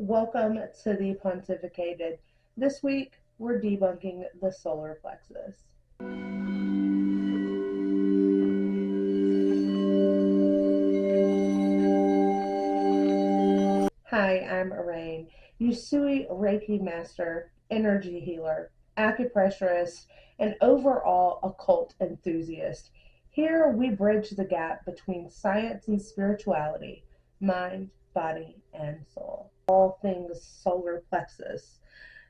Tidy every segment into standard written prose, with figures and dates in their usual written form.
Welcome to the Pontificated. This week, we're debunking the solar plexus. Hi, I'm Arain, Usui Reiki Master, energy healer, acupressurist, and overall occult enthusiast. Here we bridge the gap between science and spirituality, mind, body, and soul. All things solar plexus.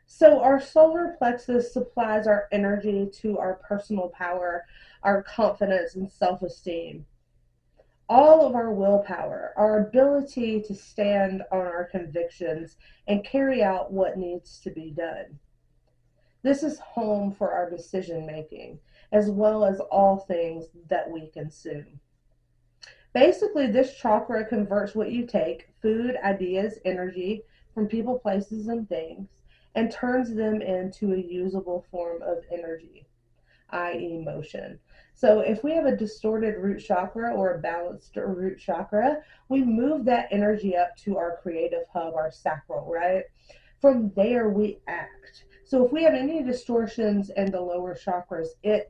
So, our solar plexus supplies our energy to our personal power, our confidence, and self esteem. All of our willpower, our ability to stand on our convictions and carry out what needs to be done. This is home for our decision making, as well as all things that we consume. Basically, this chakra converts what you take, food, ideas, energy, from people, places, and things, and turns them into a usable form of energy, i.e., motion. So, if we have a distorted root chakra or a balanced root chakra, we move that energy up to our creative hub, our sacral, right? From there, we act. So, if we have any distortions in the lower chakras, it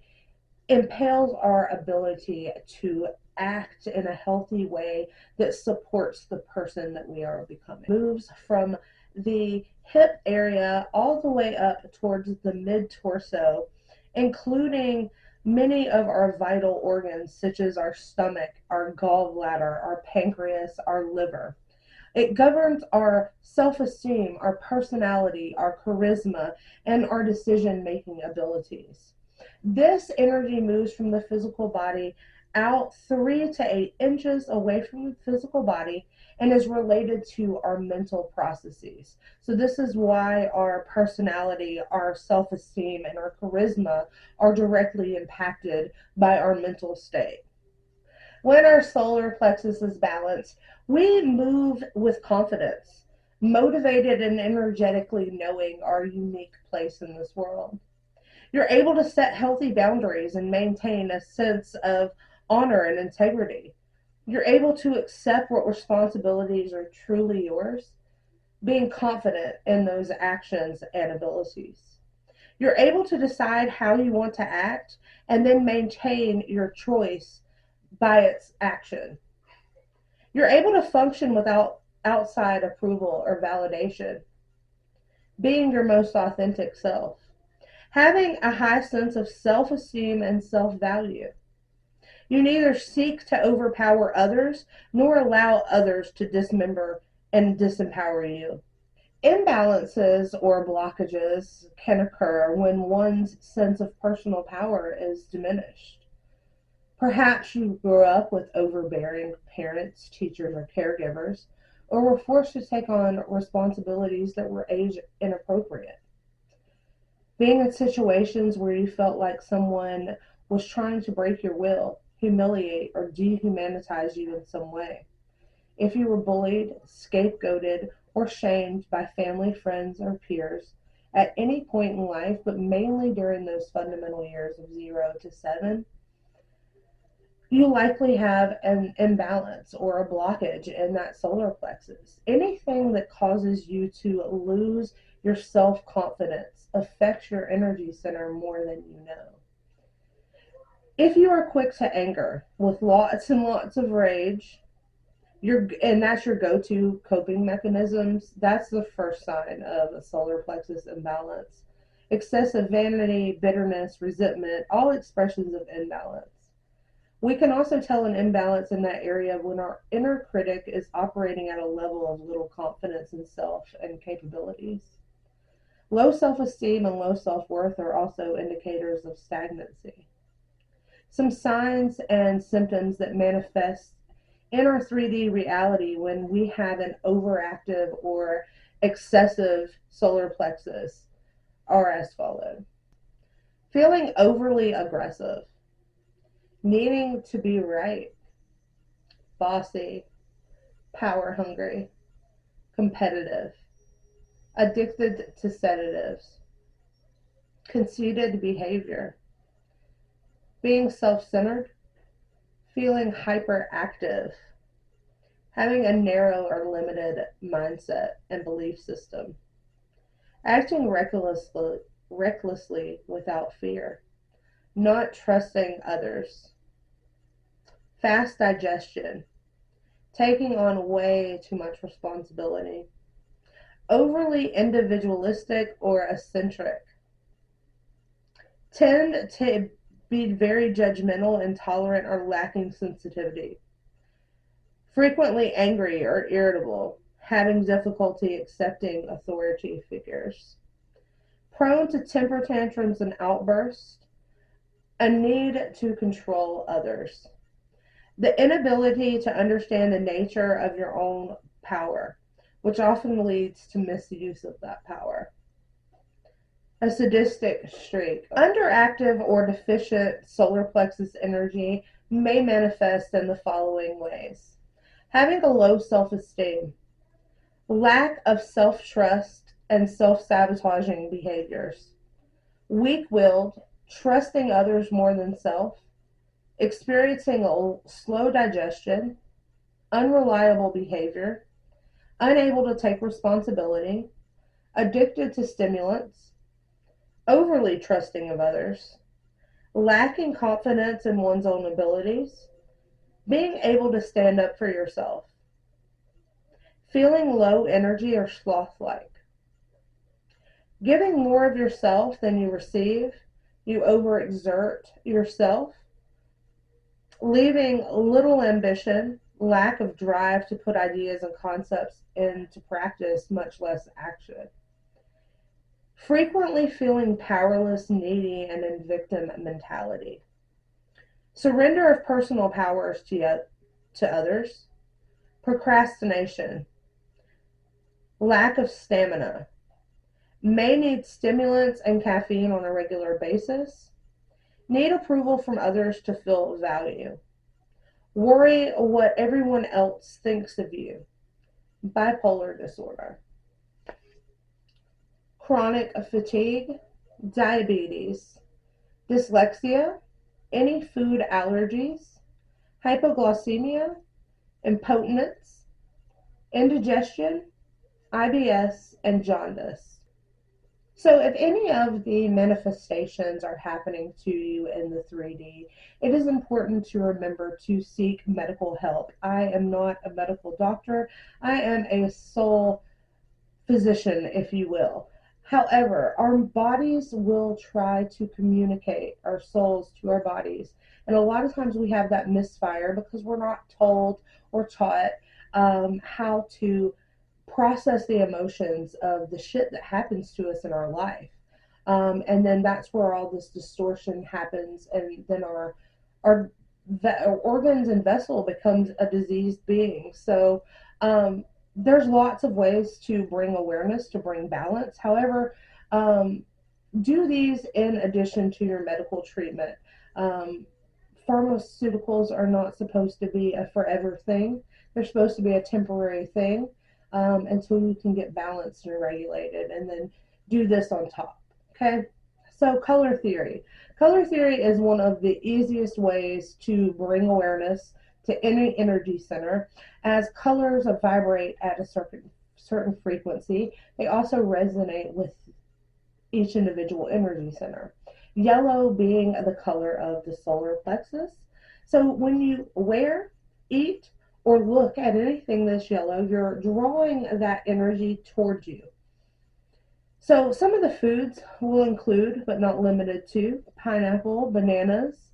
impels our ability to act in a healthy way that supports the person that we are becoming. Moves from the hip area all the way up towards the mid torso, including many of our vital organs, such as our stomach, our gallbladder, our pancreas, our liver. It governs our self esteem, our personality, our charisma, and our decision making abilities. This energy moves from the physical body out 3 to 8 inches away from the physical body and is related to our mental processes. So, this is why our personality, our self esteem, and our charisma are directly impacted by our mental state. When our solar plexus is balanced, we move with confidence, motivated and energetically knowing our unique place in this world. You're able to set healthy boundaries and maintain a sense of honor and integrity. You're able to accept what responsibilities are truly yours, being confident in those actions and abilities. You're able to decide how you want to act and then maintain your choice by its action. You're able to function without outside approval or validation, being your most authentic self, having a high sense of self esteem and self value. You neither seek to overpower others nor allow others to dismember and disempower you. Imbalances or blockages can occur when one's sense of personal power is diminished. Perhaps you grew up with overbearing parents, teachers, or caregivers, or were forced to take on responsibilities that were age inappropriate. Being in situations where you felt like someone was trying to break your will, humiliate, or dehumanize you in some way. If you were bullied, scapegoated, or shamed by family, friends, or peers at any point in life, but mainly during those fundamental years of 0 to 7, you likely have an imbalance or a blockage in that solar plexus. Anything that causes you to lose your self confidence affects your energy center more than you know. If you are quick to anger with lots and lots of rage, and that's your go-to coping mechanisms, that's the first sign of a solar plexus imbalance. Excessive vanity, bitterness, resentment, all expressions of imbalance. We can also tell an imbalance in that area when our inner critic is operating at a level of little confidence in self and capabilities. Low self-esteem and low self-worth are also indicators of stagnancy. Some signs and symptoms that manifest in our 3D reality when we have an overactive or excessive solar plexus are as follows: feeling overly aggressive, needing to be right, bossy, power hungry, competitive, addicted to sedatives, conceited behavior, being self centered, feeling hyperactive, having a narrow or limited mindset and belief system, acting recklessly without fear, not trusting others, fast digestion, taking on way too much responsibility, overly individualistic or eccentric, tend to be very judgmental, intolerant, or lacking sensitivity, frequently angry or irritable, having difficulty accepting authority figures, prone to temper tantrums and outbursts, a need to control others, the inability to understand the nature of your own power, which often leads to misuse of that power. A sadistic streak. Underactive or deficient solar plexus energy may manifest in the following ways: having a low self esteem, lack of self trust, and self sabotaging behaviors, weak willed, trusting others more than self, experiencing a slow digestion, unreliable behavior, unable to take responsibility, addicted to stimulants, overly trusting of others, lacking confidence in one's own abilities, being able to stand up for yourself, feeling low energy or sloth like, giving more of yourself than you receive, you overexert yourself, leaving little ambition, lack of drive to put ideas and concepts into practice, much less action. Frequently feeling powerless, needy, and in victim mentality. Surrender of personal powers to others. Procrastination. Lack of stamina. May need stimulants and caffeine on a regular basis. Need approval from others to feel value. Worry what everyone else thinks of you. Bipolar disorder. Chronic fatigue, diabetes, dyslexia, any food allergies, hypoglycemia, impotence, indigestion, IBS, and jaundice. So if any of the manifestations are happening to you in the 3D, it is important to remember to seek medical help. I am not a medical doctor. I am a soul physician, if you will. However, our bodies will try to communicate our souls to our bodies. And a lot of times we have that misfire because we're not told or taught how to process the emotions of the shit that happens to us in our life. And then that's where all this distortion happens, and then our organs and vessel becomes a diseased being. So there's lots of ways to bring awareness, to bring balance. However, do these in addition to your medical treatment. Pharmaceuticals are not supposed to be a forever thing. They're supposed to be a temporary thing until you can get balanced and regulated, and then do this on top. Okay? So color theory. Color theory is one of the easiest ways to bring awareness to any energy center, as colors vibrate at a certain frequency. They also resonate with each individual energy center. Yellow being the color of the solar plexus. So when you wear, eat, or look at anything that's yellow, you're drawing that energy towards you. So some of the foods will include, but not limited to, pineapple, bananas,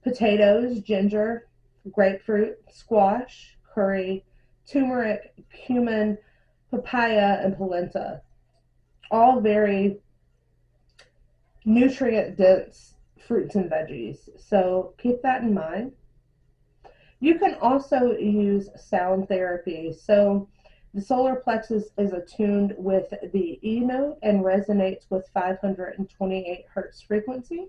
potatoes, ginger, grapefruit, squash, curry, turmeric, cumin, papaya, and polenta. All very nutrient dense fruits and veggies. So keep that in mind. You can also use sound therapy. So the solar plexus is attuned with the E note and resonates with 528 hertz frequency.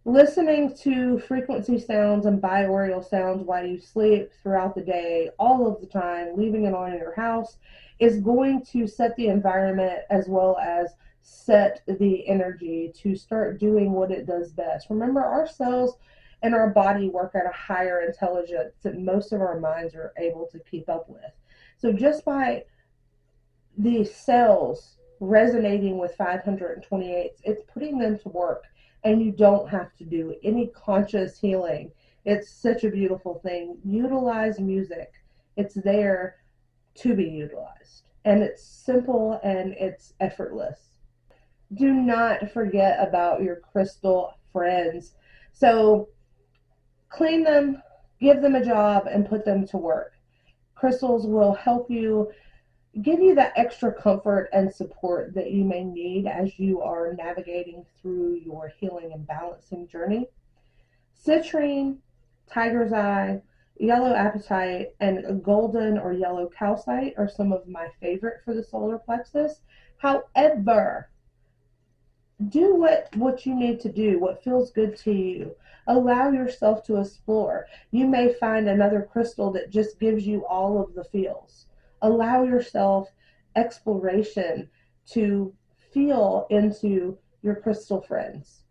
Listening to frequency sounds and binaural sounds while you sleep throughout the day, all of the time, leaving it on in your house, is going to set the environment as well as set the energy to start doing what it does best. Remember, our cells and our body work at a higher intelligence that most of our minds are able to keep up with. So just by these cells resonating with 528, it's putting them to work, and you don't have to do any conscious healing. It's such a beautiful thing. Utilize music. It's there to be utilized, and it's simple and it's effortless. Do not forget about your crystal friends. So clean them, give them a job, and put them to work. Crystals will help you, give you that extra comfort and support that you may need as you are navigating through your healing and balancing journey. Citrine, tiger's eye, yellow apatite, and golden or yellow calcite are some of my favorite for the solar plexus. However, do what you need to do, what feels good to you. Allow yourself to explore. You may find another crystal that just gives you all of the feels. Allow yourself exploration to feel into your crystal friends.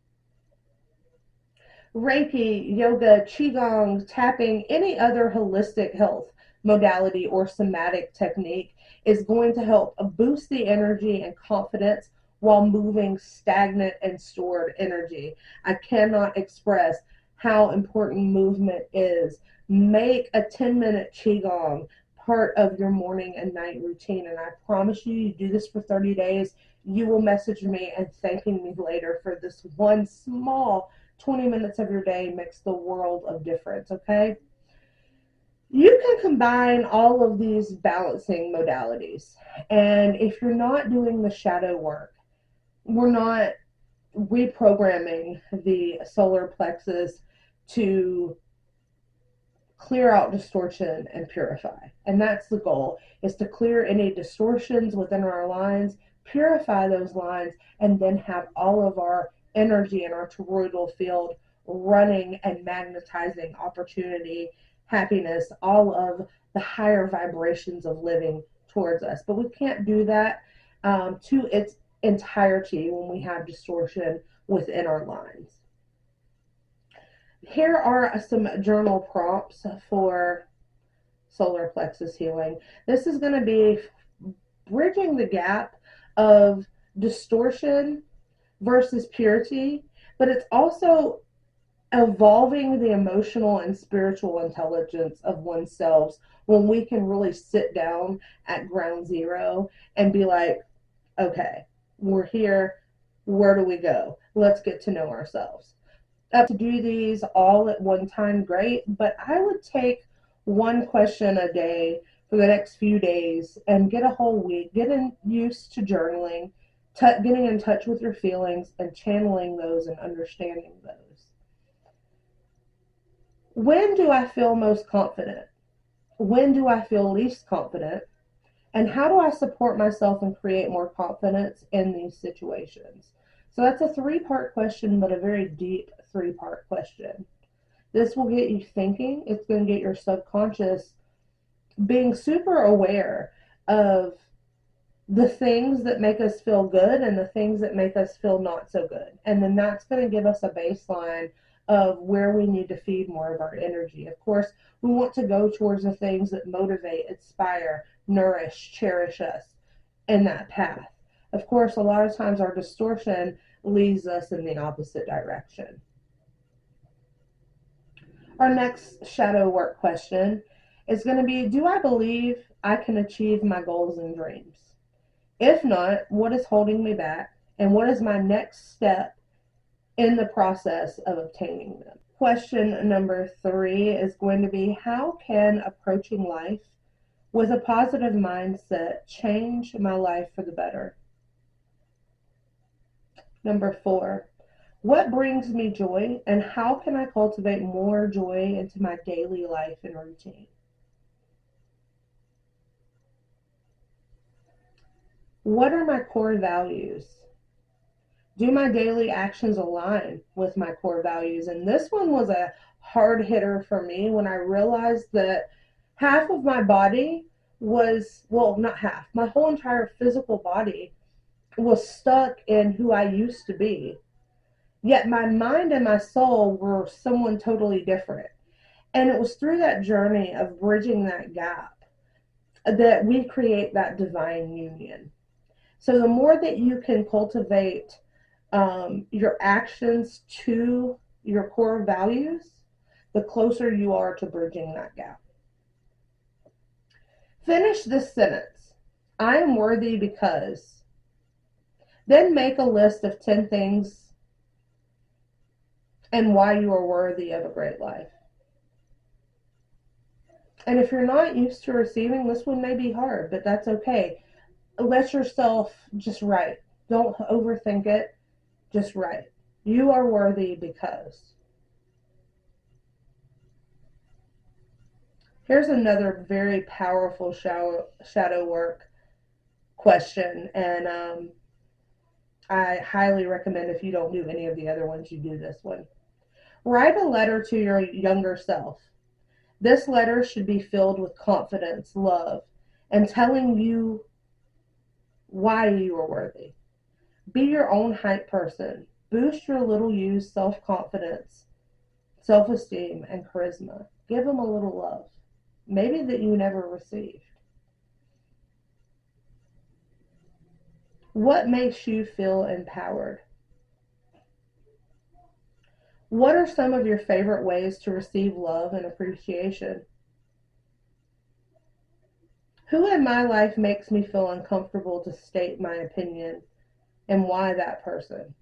Reiki, yoga, qigong, tapping, any other holistic health modality or somatic technique is going to help boost the energy and confidence while moving stagnant and stored energy. I cannot express how important movement is. Make a 10-minute qigong part of your morning and night routine, and I promise you do this for 30 days, you will message me and thanking me later for this one small 20 minutes of your day makes the world of difference, okay? You can combine all of these balancing modalities, and if you're not doing the shadow work, we're not reprogramming the solar plexus to clear out distortion and purify. And that's the goal, is to clear any distortions within our lines, purify those lines, and then have all of our energy in our toroidal field running and magnetizing opportunity, happiness, all of the higher vibrations of living towards us. But we can't do that to its entirety when we have distortion within our lines. Here are some journal prompts for solar plexus healing. This is going to be bridging the gap of distortion versus purity, but it's also evolving the emotional and spiritual intelligence of oneself when we can really sit down at ground zero and be like, okay, we're here, where do we go? Let's get to know ourselves. To do these all at one time, great, but I would take one question a day for the next few days and get a whole week, getting used to journaling, getting in touch with your feelings and channeling those and understanding those. When do I feel most confident? When do I feel least confident? And how do I support myself and create more confidence in these situations? So that's a 3-part question, but a very deep 3-part question. This will get you thinking. It's going to get your subconscious being super aware of the things that make us feel good and the things that make us feel not so good. And then that's going to give us a baseline of where we need to feed more of our energy. Of course, we want to go towards the things that motivate, inspire, nourish, cherish us in that path. Of course, a lot of times our distortion leads us in the opposite direction. Our next shadow work question is going to be, do I believe I can achieve my goals and dreams? If not, what is holding me back? And what is my next step in the process of obtaining them? Question number 3 is going to be, how can approaching life with a positive mindset change my life for the better? Number 4, what brings me joy and how can I cultivate more joy into my daily life and routine? What are my core values? Do my daily actions align with my core values? And this one was a hard hitter for me when I realized that half of my body was, well, not half, my whole entire physical body was stuck in who I used to be. Yet my mind and my soul were someone totally different. And it was through that journey of bridging that gap that we create that divine union. So the more that you can cultivate your actions to your core values, the closer you are to bridging that gap. Finish this sentence. I am worthy because. Then make a list of 10 things and why you are worthy of a great life. And if you're not used to receiving, this one may be hard, but that's okay. Let yourself just write. Don't overthink it. Just write. You are worthy because. Here's another very powerful shadow work question, and I highly recommend, if you don't do any of the other ones, you do this one. Write a letter to your younger self. This letter should be filled with confidence, love, and telling you why you are worthy. Be your own hype person. Boost your little you's self-confidence, self-esteem, and charisma. Give them a little love, maybe that you never received. What makes you feel empowered? What are some of your favorite ways to receive love and appreciation? Who in my life makes me feel uncomfortable to state my opinion, and why that person?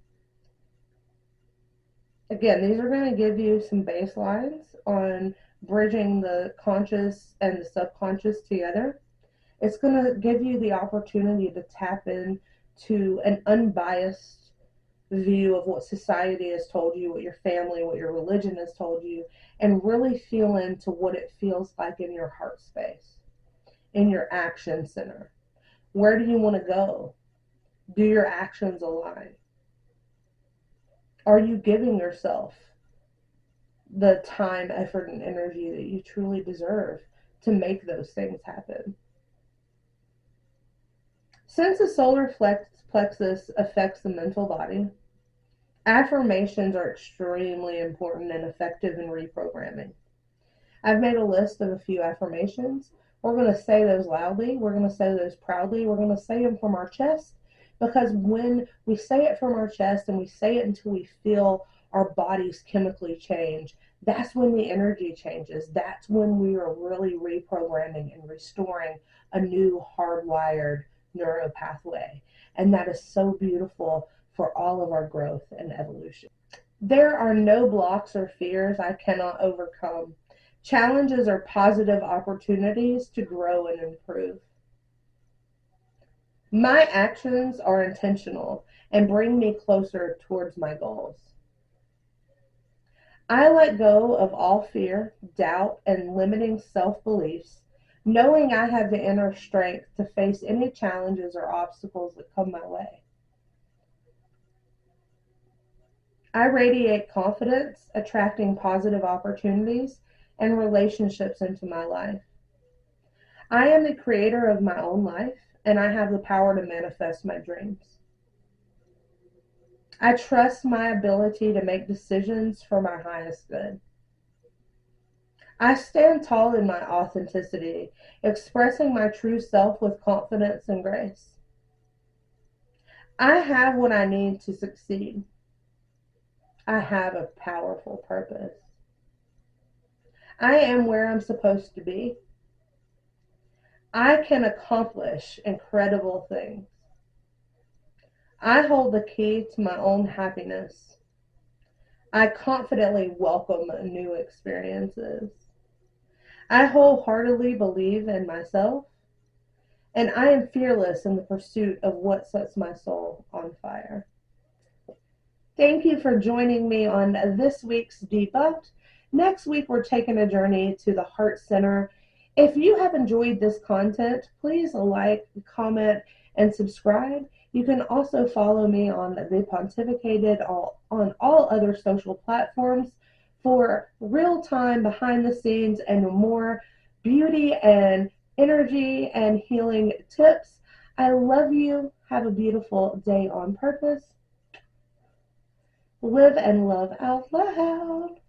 Again, these are going to give you some baselines on bridging the conscious and the subconscious together. It's going to give you the opportunity to tap into an unbiased view of what society has told you, what your family, what your religion has told you, and really feel into what it feels like in your heart space, in your action center. Where do you want to go? Do your actions align? Are you giving yourself the time, effort, and energy that you truly deserve to make those things happen? Since the solar plexus affects the mental body, affirmations are extremely important and effective in reprogramming. I've made a list of a few affirmations. We're going to say those loudly. We're going to say those proudly. We're going to say them from our chest, because when we say it from our chest and we say it until we feel our bodies chemically change, that's when the energy changes. That's when we are really reprogramming and restoring a new hardwired neuro pathway. And that is so beautiful for all of our growth and evolution. There are no blocks or fears I cannot overcome. Challenges are positive opportunities to grow and improve. My actions are intentional and bring me closer towards my goals. I let go of all fear, doubt, and limiting self-beliefs, knowing I have the inner strength to face any challenges or obstacles that come my way. I radiate confidence, attracting positive opportunities and relationships into my life. I am the creator of my own life, and I have the power to manifest my dreams. I trust my ability to make decisions for my highest good. I stand tall in my authenticity, expressing my true self with confidence and grace. I have what I need to succeed. I have a powerful purpose. I am where I'm supposed to be. I can accomplish incredible things. I hold the key to my own happiness. I confidently welcome new experiences. I wholeheartedly believe in myself, and I am fearless in the pursuit of what sets my soul on fire. Thank you for joining me on this week's Debunked. Next week, we're taking a journey to the heart center. If you have enjoyed this content, please like, comment, and subscribe. You can also follow me on The Pontificated on all other social platforms for real-time, behind-the-scenes, and more beauty and energy and healing tips. I love you. Have a beautiful day on purpose. Live and love out loud.